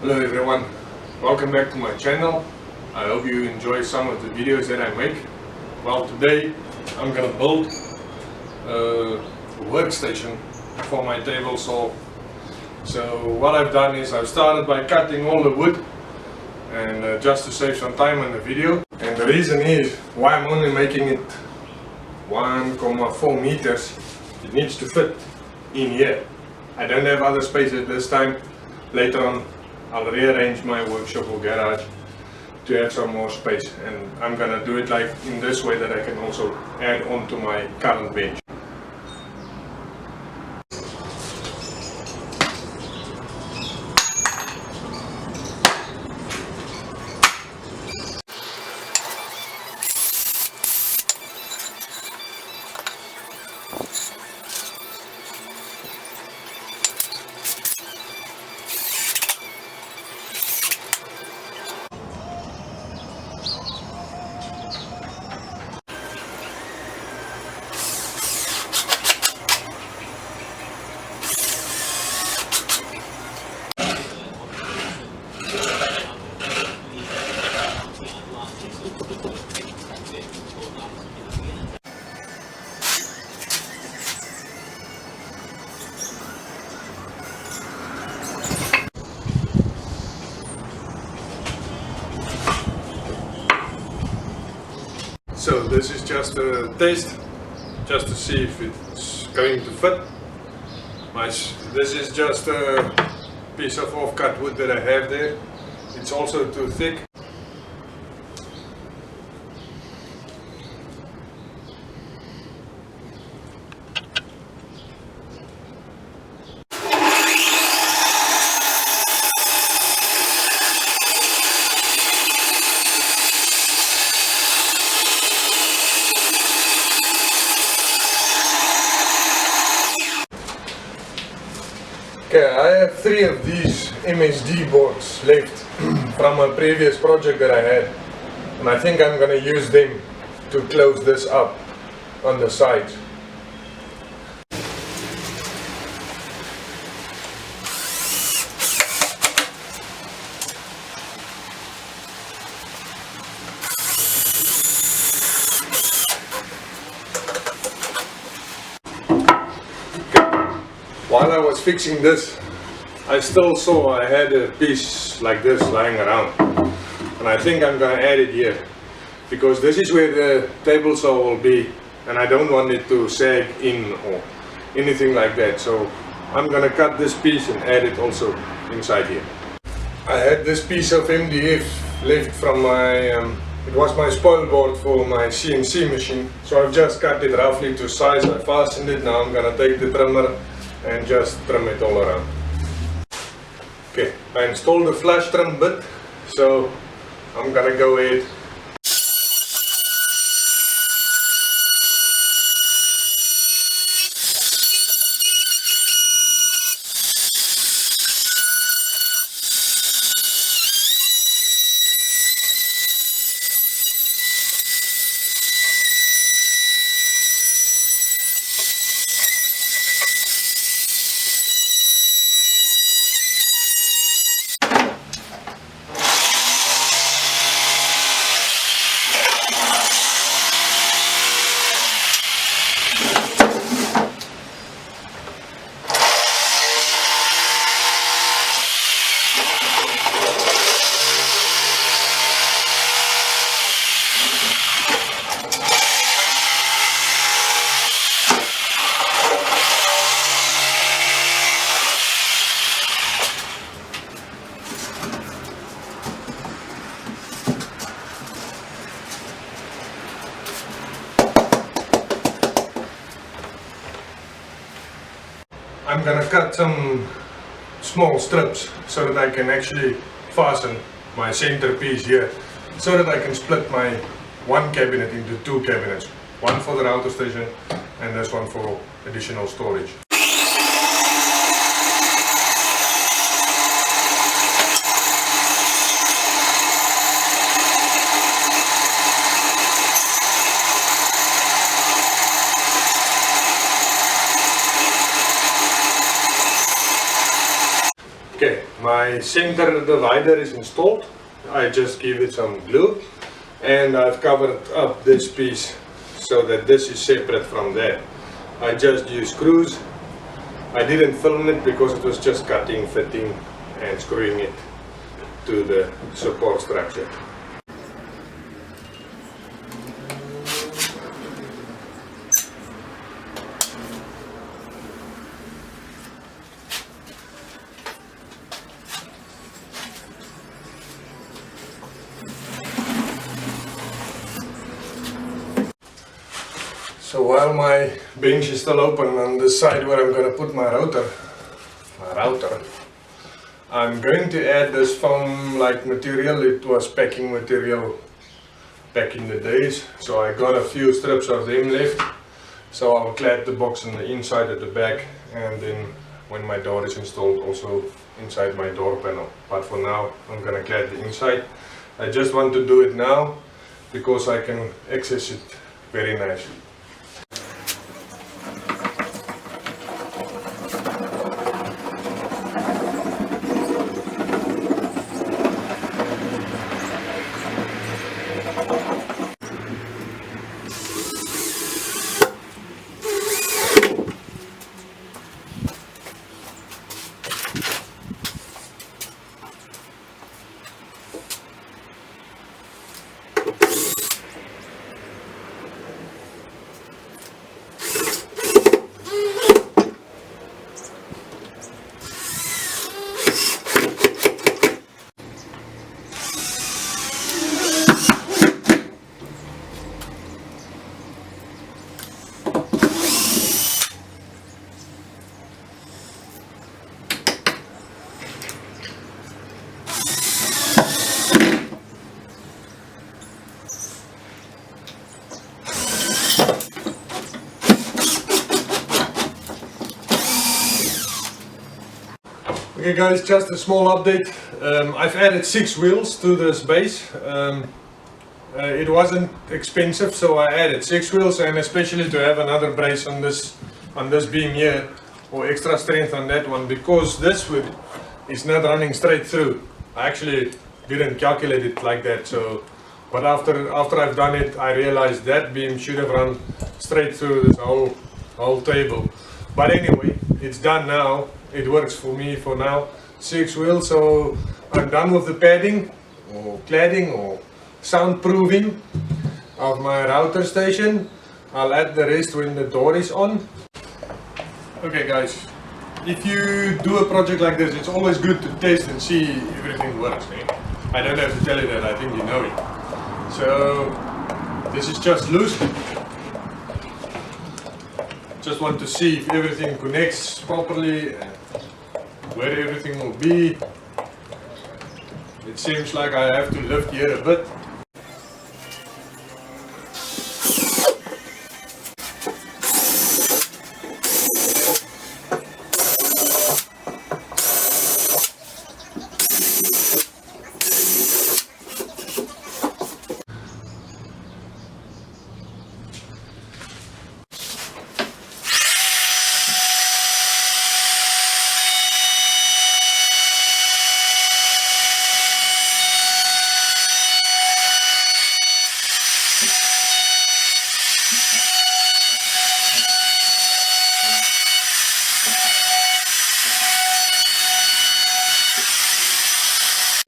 Hello everyone, welcome back to my channel. I hope you enjoy some of the videos that I make. Well, today I'm gonna build a workstation for my table saw. So what I've done is I've started by cutting all the wood, and just to save some time on the video. And the reason is why I'm only making it 1,4 meters. It needs to fit in here. I don't have other space at this time. Later on I'll rearrange my workshop or garage to have some more space, and I'm gonna do it like in this way that I can also add on to my current bench. So this is just a test, just to see if it's going to fit. This is just a piece of off-cut wood that I have there. It's also too thick. Okay, I have 3 of these MSD boards left from a previous project that I had, and I think I'm going to use them to close this up on the sides. While I was fixing this, I still saw I had a piece like this lying around, and I think I'm going to add it here, because this is where the table saw will be, and I don't want it to sag in or anything like that. So I'm going to cut this piece and add it also inside here. I had this piece of MDF left from my, it was my spoil board for my CNC machine, so I've just cut it roughly to size. I fastened it. Now I'm going to take the trimmer and just trim it all around. Okay, I installed the flush trim bit, so I'm gonna go ahead. I'm gonna cut some small strips so that I can actually fasten my centerpiece here, so that I can split my one cabinet into 2 cabinets, one for the router station and this one for additional storage. Okay, My center divider is installed. I just give it some glue and I've covered up this piece so that this is separate from there. I just use screws. I didn't film it because it was just cutting, fitting and screwing it to the support structure. So while my bench is still open on the side where I'm going to put my router, I'm going to add this foam-like material. It was packing material back in the days, so I got a few strips of them left. So I'll clad the box on the inside at the back, and then when my door is installed, also inside my door panel. But for now, I'm going to clad the inside. I just want to do it now because I can access it very nicely. Okay guys, just a small update. I've added 6 wheels to this base. It wasn't expensive, so I added 6 wheels, and especially to have another brace on this beam here, or extra strength on that one, because this wood is not running straight through. I actually didn't calculate it like that, so but after I've done it, I realized that beam should have run straight through this whole table. But anyway, it's done now. It works for me for now. 6 wheels, so I'm done with the padding or cladding or soundproofing of my router station. I'll add the rest when the door is on. Okay guys, if you do a project like this, it's always good to test and see everything works. Eh? I don't have to tell you that, I think you know it. So this is just loose. Just want to see if everything connects properly and where everything will be. It seems like I have to lift here a bit.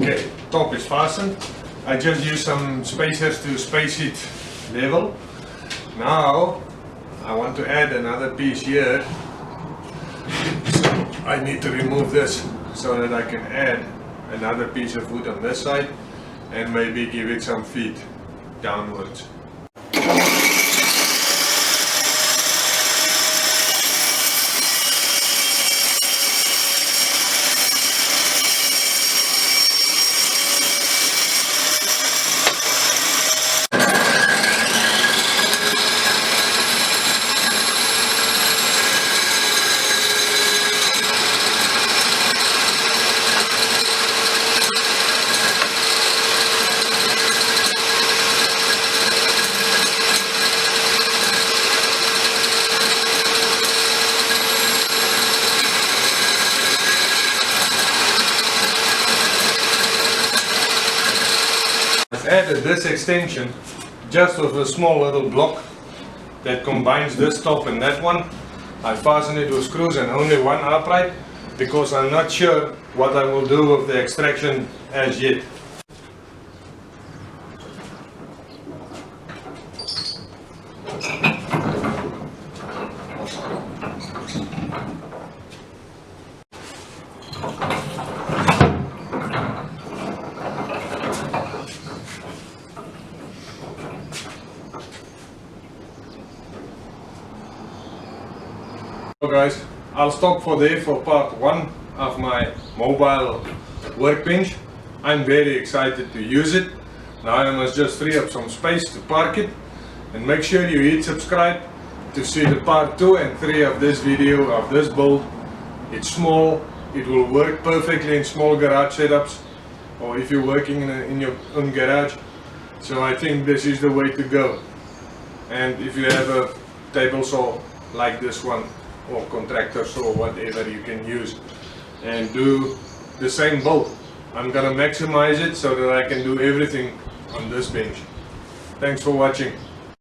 Okay, top is fastened. I just use some spacers to space it level. Now I want to add another piece here. So I need to remove this so that I can add another piece of wood on this side and maybe give it some feet downwards. added this extension just with a small little block that combines this top and that one. I fasten it with screws and only one upright because I'm not sure what I will do with the extraction as yet. So guys, I'll stop for there for part 1 of my mobile workbench. I'm very excited to use it. Now I must just free up some space to park it, and make sure you hit subscribe to see the part 2 and 3 of this video of this build. It's small, it will work perfectly in small garage setups, or if you're working in your own garage. So I think this is the way to go. And if you have a table saw like this one, or contractor saw, whatever you can use, and do the same build, I'm gonna maximize it so that I can do everything on this bench. Thanks for watching.